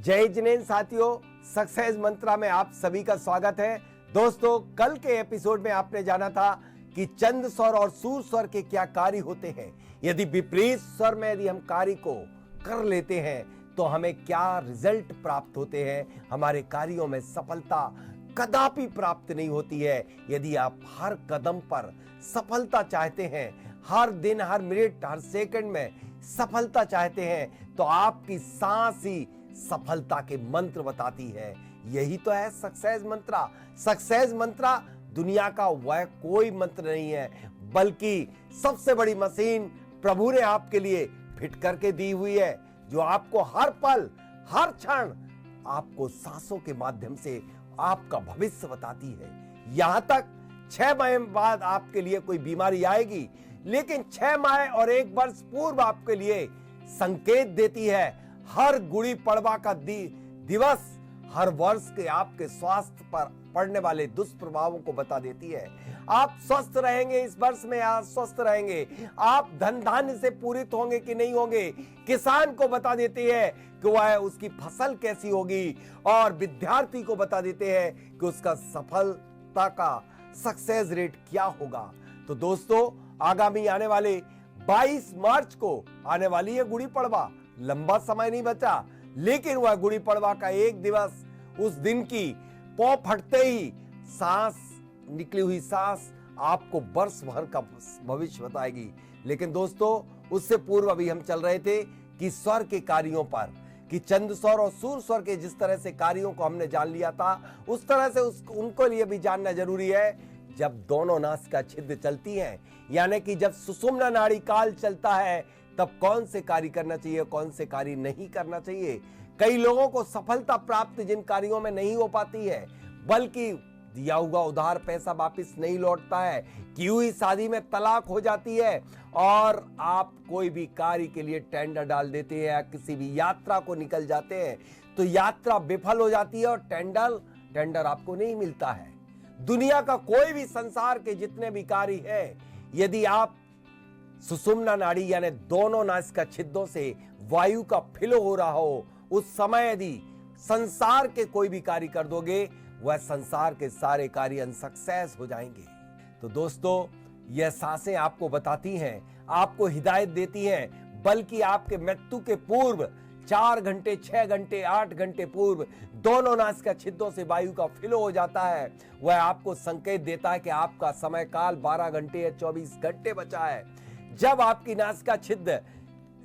जय जिनेंद्र साथियों, सक्सेस मंत्रा में आप सभी का स्वागत है। दोस्तों, कल के एपिसोड में आपने जाना था कि चंद स्वर और सूर स्वर के क्या कार्य होते हैं। यदि विपरीत स्वर में यदि हम कार्य को कर लेते हैं तो हमें क्या रिजल्ट प्राप्त होते हैं। हमारे कार्यों में सफलता कदापि प्राप्त नहीं होती है। यदि आप हर कदम पर सफलता चाहते हैं, हर दिन, हर मिनट, हर सेकंड में सफलता चाहते हैं, तो आपकी सांस ही सफलता के मंत्र बताती है। यही तो है सक्सेस मंत्रा। सक्सेस मंत्रा दुनिया का वह कोई मंत्र नहीं है, बल्कि सबसे बड़ी मशीन प्रभु ने आपके लिए फिट करके दी हुई है, जो आपको हर पल, हर क्षण आपको सांसों के माध्यम से आपका भविष्य बताती है। यहां तक 6 माह बाद आपके लिए कोई बीमारी आएगी, लेकिन 6 माह और 1 वर्ष पूर्व आपके लिए संकेत देती है। हर गुड़ी पड़वा का दिवस हर वर्ष के आपके स्वास्थ्य पर पड़ने वाले दुष्प्रभावों को बता देती है। आप स्वस्थ रहेंगे इस वर्ष में या स्वस्थ रहेंगे, आप धन धान्य से पूरित होंगे कि नहीं होंगे, किसान को बता देती है कि वह उसकी फसल कैसी होगी, और विद्यार्थी को बता देते हैं कि उसका सफलता का सक्सेस रेट क्या होगा। तो दोस्तों, आगामी आने वाले 22 मार्च को आने वाली है गुड़ी पड़वा। लंबा समय नहीं बचा, लेकिन वह गुड़ी पड़वा का एक दिवस, उस दिन की पौ फटते ही सांस, निकली हुई सांस आपको वर्ष भर का भविष्य बताएगी। लेकिन दोस्तों, उससे पूर्व अभी हम चल रहे थे कि स्वर के कार्यों पर, कि चंद स्वर और सूर स्वर के जिस तरह से कार्यों को हमने जान लिया था, उस तरह से उनको लिए भी जानना जरूरी है। जब दोनों नासिका छिद्र चलती हैं, यानी कि जब सुषुम्ना नाड़ी काल चलता है, तब कौन से कार्य करना चाहिए, कौन से कार्य नहीं करना चाहिए। कई लोगों को सफलता प्राप्त जिन कार्यों में नहीं हो पाती है, बल्कि दिया हुआ उधार पैसा वापस नहीं लौटता है, की हुई शादी में तलाक हो जाती है, और आप कोई भी कार्य के लिए टेंडर डाल देते हैं या किसी भी यात्रा को निकल जाते हैं, तो यात्रा विफल हो जाती है और टेंडर आपको नहीं मिलता है। दुनिया का कोई भी, संसार के जितने भी कार्य है, यदि आप सुषुम्ना नाड़ी यानी दोनों नासिका छिद्रों से वायु का फ्लो हो रहा हो, उस समय यदि संसार के कोई भी कार्य कर दोगे, वह संसार के सारे कार्य अनसक्सेस हो जाएंगे। तो दोस्तों, यह सांसें आपको बताती हैं, आपको हिदायत देती हैं, बल्कि आपके मृत्यु के पूर्व 4 घंटे, 6 घंटे, 8 घंटे पूर्व दोनों नासिका छिद्रों से वायु का फ्लो हो जाता है। वह आपको संकेत देता है कि आपका समय काल 12 घंटे या 24 घंटे बचा है। जब आपकी नासिका छिद्र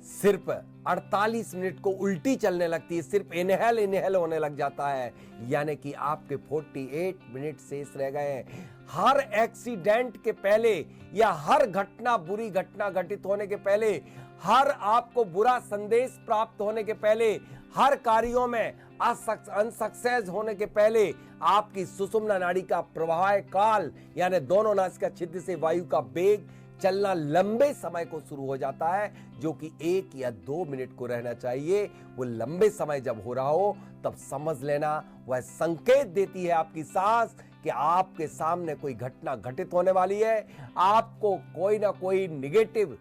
सिर्फ 48 मिनट को उल्टी चलने लगती है, सिर्फ इनहेल होने लग जाता है, यानी कि आपके 48 मिनट शेष रह गए हैं। हर एक्सीडेंट के पहले या हर घटना, बुरी घटना घटित होने के पहले, हर आपको बुरा संदेश प्राप्त होने के पहले, हर कार्यों में अनसक्सेस होने के पहले, आपकी सुषुम्ना नाड़ी का प्रवाह काल यानी दोनों नासिका छिद्र से वायु का वेग चलना लंबे समय को शुरू हो जाता है, जो कि 1 या 2 मिनट को रहना चाहिए। वो लंबे समय जब हो रहा हो, तब समझ लेना वह संकेत देती है आपकी सांस कि आपके सामने कोई घटना घटित होने वाली है, आपको कोई ना कोई निगेटिव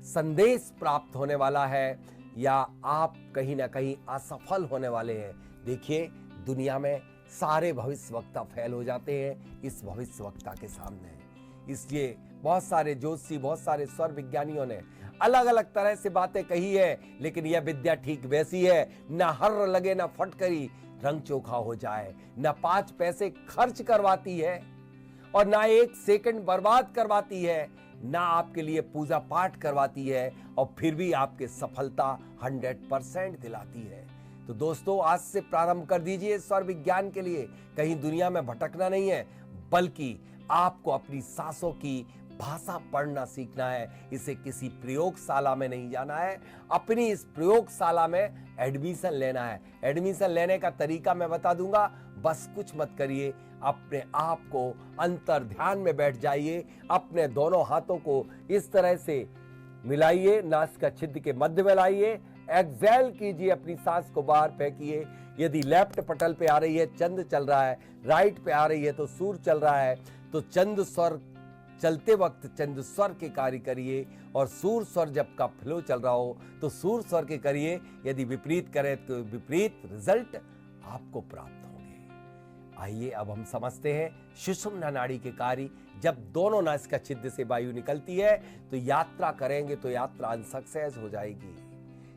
संदेश प्राप्त होने वाला है, या आप कहीं ना कहीं असफल होने वाले हैं। देखिए, दुनिया में सारे भविष्यवक्ता फेल हो जाते हैं इस भविष्यवक्ता के सामने। इसलिए बहुत सारे ज्योतिषी, बहुत सारे स्वर विज्ञानियों ने अलग अलग तरह से बातें कही है, लेकिन यह विद्या ठीक वैसी है, ना हर्र लगे ना फटकरी रंग चोखा हो जाए, ना 5 पैसे खर्च करवाती है और ना 1 सेकंड बर्बाद करवाती है, ना आपके लिए पूजा पाठ करवाती है, और फिर भी आपके सफलता 100% दिलाती है। तो दोस्तों, आज से प्रारंभ कर दीजिए स्वर विज्ञान के लिए। कहीं दुनिया में भटकना नहीं है, बल्कि आपको अपनी सांसों की भाषा पढ़ना सीखना है। इसे किसी प्रयोगशाला में नहीं जाना है, अपनी इस प्रयोगशाला में एडमिशन लेना है। एडमिशन लेने का तरीका मैं बता दूंगा, बस कुछ मत करिए, अपने आप को अंतर ध्यान में बैठ जाइए, अपने दोनों हाथों को इस तरह से मिलाइए, नासिका छिद्र के मध्य में लाइए, एक्सहेल कीजिए, अपनी सांस को बाहर फेंकिए। यदि लेफ्ट पटल पे आ रही है चंद चल रहा है, राइट पे आ रही है तो सूर चल रहा है, तो चंद स्वर चलते वक्त चंद स्वर के कार्य करिए और सूर स्वर जब का फ्लो चल रहा हो तो सूर स्वर के करिए। यदि विपरीत करें तो विपरीत रिजल्ट आपको प्राप्त होंगे। आइए अब हम समझते हैं सुषुम्ना नाड़ी के कार्य। जब दोनों नासिका छिद्र से वायु निकलती है तो यात्रा करेंगे तो यात्रा अनसक्सेस हो जाएगी,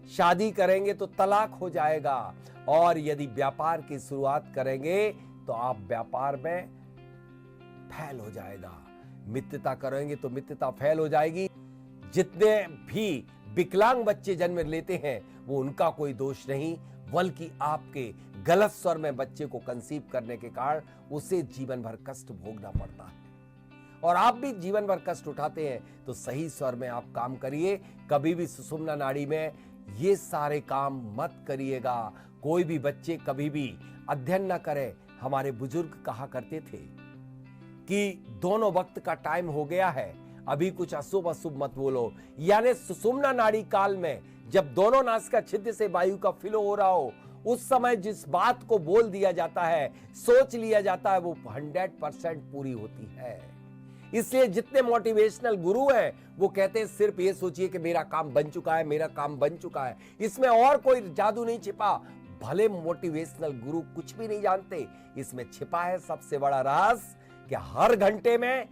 शादी करेंगे तो तलाक हो जाएगा, और यदि व्यापार की शुरुआत करेंगे तो आप व्यापार में फेल हो जाएगा, मित्रता करेंगे तो मित्रता फेल हो जाएगी। जितने भी विकलांग बच्चे जन्म लेते हैं वो उनका कोई दोष नहीं, बल्कि आपके गलत स्वर में बच्चे को कंसीव करने के कारण उसे जीवन भर कष्ट भोगना पड़ता है। और आप भी जीवन भर कष्ट उठाते हैं तो सही स्वर में आप काम करिए। कभी भी सुषुम्ना नाड़ी में ये सारे काम मत करिएगा। कोई भी बच्चे कभी भी अध्ययन न करें। हमारे बुजुर्ग कहा करते थे कि दोनों वक्त का टाइम हो गया है, अभी कुछ अशुभ अशुभ मत बोलो। यानी सुषुम्ना नाड़ी काल में जब दोनों नासिका छिद्र से वायु का फ्लो हो रहा हो, उस समय जिस बात को बोल दिया जाता है, सोच लिया जाता है, वो 100% पूरी होती है। इसलिए जितने मोटिवेशनल गुरु हैं वो कहते हैं सिर्फ ये सोचिए कि मेरा काम बन चुका है, मेरा काम बन चुका है, इसमें और कोई जादू नहीं छिपा। भले मोटिवेशनल गुरु कुछ भी नहीं जानते, इसमें छिपा है सबसे बड़ा रहस्य कि हर घंटे में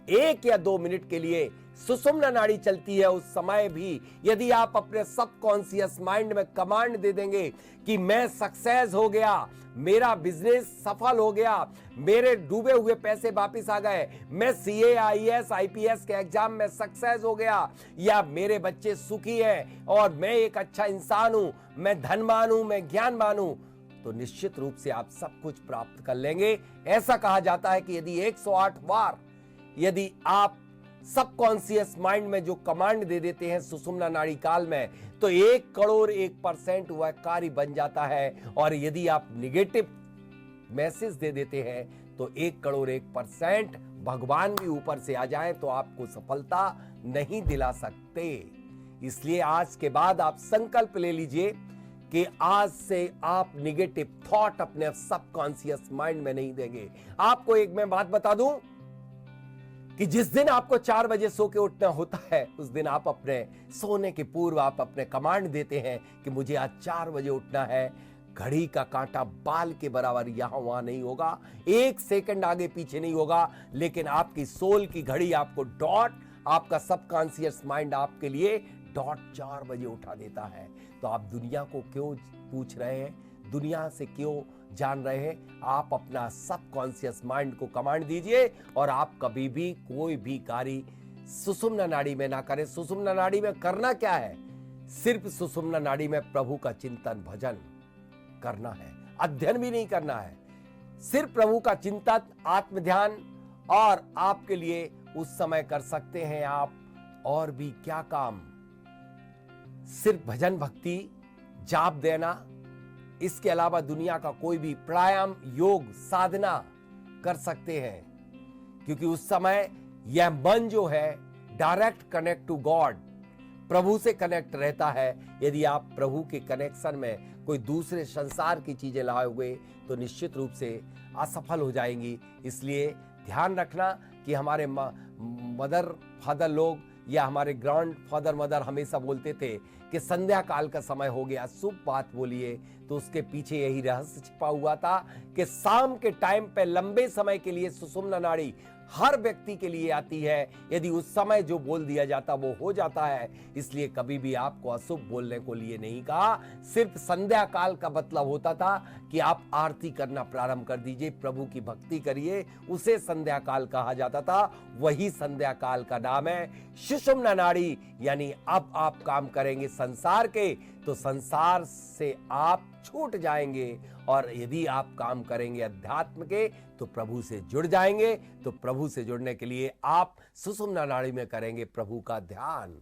1 या 2 मिनट के लिए सुषुम्ना नाड़ी चलती है। उस समय भी यदि आप अपने सबकॉन्शियस माइंड में कमांड दे देंगे कि मैं सक्सेस हो गया, मेरा बिजनेस सफल हो गया, मेरे डूबे हुए पैसे वापस आ गए, मैं सीए, आईएएस, आईपीएस के एग्जाम में सक्सेस हो गया, या मेरे बच्चे सुखी हैं और मैं एक अच्छा इंसान हूं, मैं धनवान हूं, मैं ज्ञानवान हूं, तो निश्चित रूप से आप सब कुछ प्राप्त कर लेंगे। ऐसा कहा जाता है कि यदि 108 बार यदि आप सबकॉन्शियस माइंड में जो कमांड दे देते हैं सुषुम्ना नाड़ी काल में, तो 1 करोड़ 1% वह कार्य बन जाता है। और यदि आप निगेटिव मैसेज दे देते हैं तो 1 करोड़ 1% भगवान भी ऊपर से आ जाए तो आपको सफलता नहीं दिला सकते। इसलिए आज के बाद आप संकल्प ले लीजिए कि आज से आप निगेटिव थॉट अपने सबकॉन्शियस माइंड में नहीं देंगे। आपको एक मैं बात बता दूं कि जिस दिन आपको 4 बजे सो के उठना होता है, उस दिन आप अपने सोने के पूर्व आप अपने कमांड देते हैं कि मुझे आज 4 बजे उठना है। घड़ी का कांटा बाल के बराबर यहां वहां नहीं होगा, 1 सेकंड आगे पीछे नहीं होगा, लेकिन आपकी सोल की घड़ी आपको डॉट, आपका सबकॉन्शियस माइंड आपके लिए डॉट 4 बजे उठा देता है। तो आप दुनिया को क्यों पूछ रहे हैं, दुनिया से क्यों जान रहे हैं? आप अपना सबकॉन्शियस माइंड को कमांड दीजिए और आप कभी भी कोई भी कार्य सुषुम्ना नाड़ी में ना करें। सुषुम्ना नाड़ी में करना क्या है? सिर्फ सुषुम्ना नाड़ी में प्रभु का चिंतन भजन करना है, अध्ययन भी नहीं करना है। सिर्फ प्रभु का चिंतन, आत्म ध्यान, और आपके लिए उस समय कर सकते हैं आप और भी क्या काम, सिर्फ भजन भक्ति जाप देना। इसके अलावा दुनिया का कोई भी प्राणायाम, योग, साधना कर सकते हैं, क्योंकि उस समय यह मन जो है डायरेक्ट कनेक्ट टू गॉड, प्रभु से कनेक्ट रहता है। यदि आप प्रभु के कनेक्शन में कोई दूसरे संसार की चीजें लाओगे तो निश्चित रूप से असफल हो जाएंगी। इसलिए ध्यान रखना कि हमारे मदर फादर लोग या हमारे ग्रैंड फादर मदर हमेशा बोलते थे कि संध्या काल का समय हो गया, शुभ बात बोलिए। तो उसके पीछे यही रहस्य छिपा हुआ था कि शाम के टाइम पे लंबे समय के लिए सुषुम्ना नाड़ी हर व्यक्ति के लिए आती है। यदि उस समय जो बोल दिया जाता वो हो जाता है। इसलिए कभी भी आपको अशुभ बोलने को लिए नहीं कहा। सिर्फ संध्या काल का मतलब होता था कि आप आरती करना प्रारंभ कर दीजिए, प्रभु की भक्ति करिए, उसे संध्या काल कहा जाता था। वही संध्या काल का नाम है सुषुम्ना नाड़ी। यानी अब आप काम करेंगे संसार के तो संसार से आप छूट जाएंगे, और यदि आप काम करेंगे अध्यात्म के तो प्रभु से जुड़ जाएंगे। तो प्रभु से जुड़ने के लिए आप सुषुम्ना नाड़ी में करेंगे प्रभु का ध्यान।